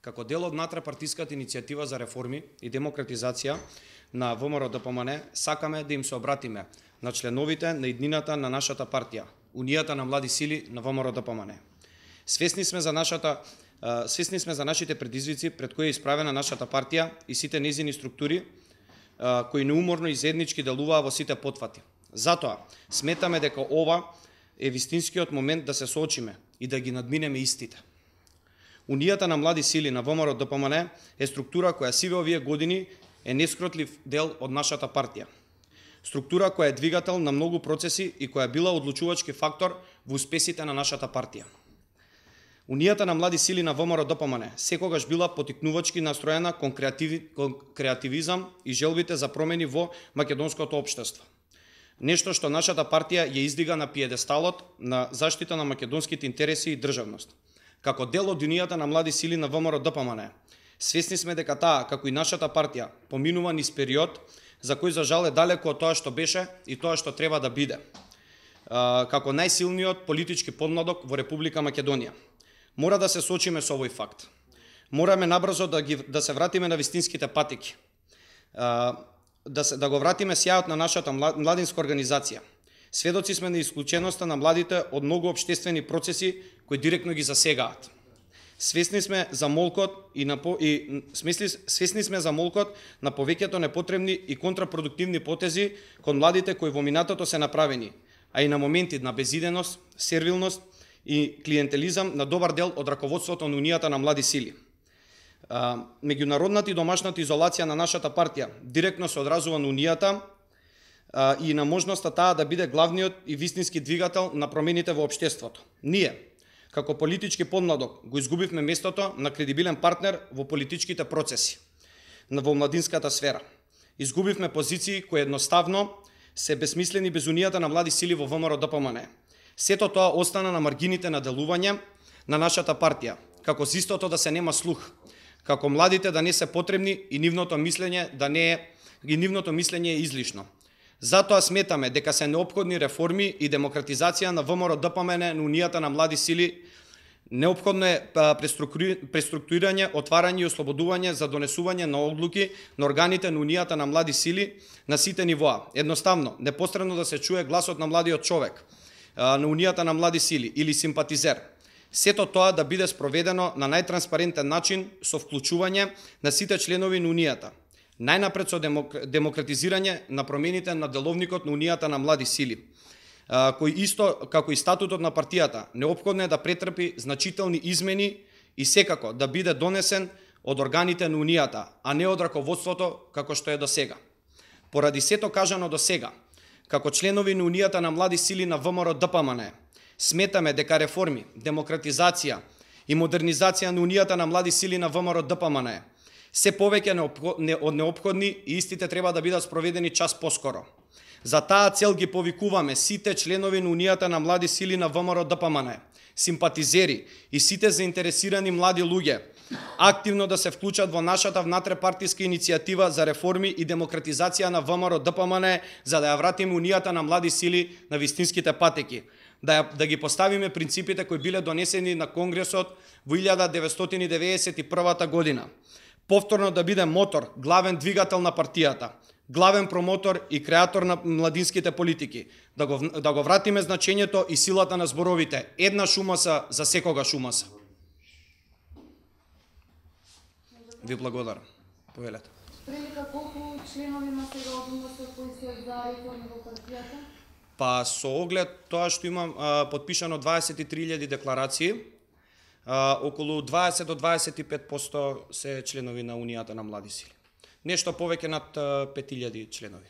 Како дел од натрапартиската иницијатива за реформи и демократизација на ВМРО-ДПМН, сакаме да им се обратиме на членовите на иднината на нашата партија, Унијата на млади сили на ВМРО-ДПМН. Свесни сме за нашите предизвици пред кои е исправена нашата партија и сите нејзини структури, кои неуморно и заеднички делуваа во сите потфати. Затоа, сметаме дека ова е вистинскиот момент да се соочиме и да ги надминеме истите. Унијата на млади сили на ВМРО-ДПМН е структура која сиве овие години е нескротлив дел од нашата партија. Структура која е двигател на многу процеси и која била одлучувачки фактор во успесите на нашата партија. Унијата на млади сили на ВМРО-ДПМН секогаш била потикнувачки настроена кон креативизам и желбите за промени во македонското општество. Нешто што нашата партија ја издига на пиедесталот на заштита на македонските интереси и државност. Како дел од Унијата на млади сили на ВМРО-ДПМН, свесни сме дека таа, како и нашата партија, поминува низ период за кој за жал е далеко од тоа што беше и тоа што треба да биде, како најсилниот политички подмладок во Република Македонија. Мора да се соочиме со овој факт. Мораме набрзо да се вратиме на вистинските патеки, да го вратиме сјајот на нашата младинска организација. Сведоци сме на исклученоста на младите од многу општествени процеси кои директно ги засегаат. Свесни сме за молкот на повеќето непотребни и контрапродуктивни потези кон младите кои во минатото се направени, а и на моменти на безиденост, сервилност и клиентелизам на добар дел од раководството на Унијата на млади сили. Меѓународната и домашната изолација на нашата партија директно се одразува на Унијата и на можноста таа да биде главниот и вистински двигател на промените во општеството. Ние, како политички подмладок, го изгубивме местото на кредибилен партнер во политичките процеси во младинската сфера. Изгубивме позиции кои едноставно се безсмислени без Унијата на млади сили во ВМРО-ДПМН. Сето тоа остана на маргините на делување на нашата партија, како за истото да се нема слух, како младите да не се потребни и нивното мислење е излишно. Затоа сметаме дека се неопходни реформи и демократизација на ВМРО-ДПМН на Унијата на млади сили. Неопходно е преструктурирање, отварање и ослободување за донесување на одлуки на органите на Унијата на млади сили на сите нивоа. Едноставно, непосредно да се чуе гласот на младиот човек на Унијата на млади сили или симпатизер. Сето тоа да биде спроведено на најтранспарентен начин со вклучување на сите членови на Унијата. Најнапред со демократизирање на промените на деловникот на Унијата на млади сили, кој исто како и статутот на партијата неопходно е да претрпи значителни измени и секако да биде донесен од органите на Унијата, а не од раководството како што е до сега. Поради сето кажано до сега, како членови на Унијата на млади сили на ВМРО-ДПМН, сметаме дека реформи, демократизација и модернизација на Унијата на млади сили на ВМРО-ДПМН се повеќе од неопходни и истите треба да бидат спроведени час поскоро. За таа цел ги повикуваме сите членови на Унијата на млади сили на ВМРО-ДПМН, симпатизери и сите заинтересирани млади луѓе активно да се вклучат во нашата внатрепартиска иницијатива за реформи и демократизација на ВМРО-ДПМН за да ја вратиме Унијата на млади сили на вистинските патеки, да ги поставиме принципите кои биле донесени на Конгресот во 1991 година. Повторно да биде мотор, главен двигател на партијата, главен промотор и креатор на младинските политики, да го вратиме значењето и силата на зборовите. Една шумаса за секогаш умаса. Ви благодарам. Повелете. Прилика колку членови има сега од УМС кои се за реформи во партијата? Па со оглед тоа што имам подпишано 23.000 декларации, околу 20 до 25% се членови на Унијата на млади сили. Нешто повеќе над 5.000 членови.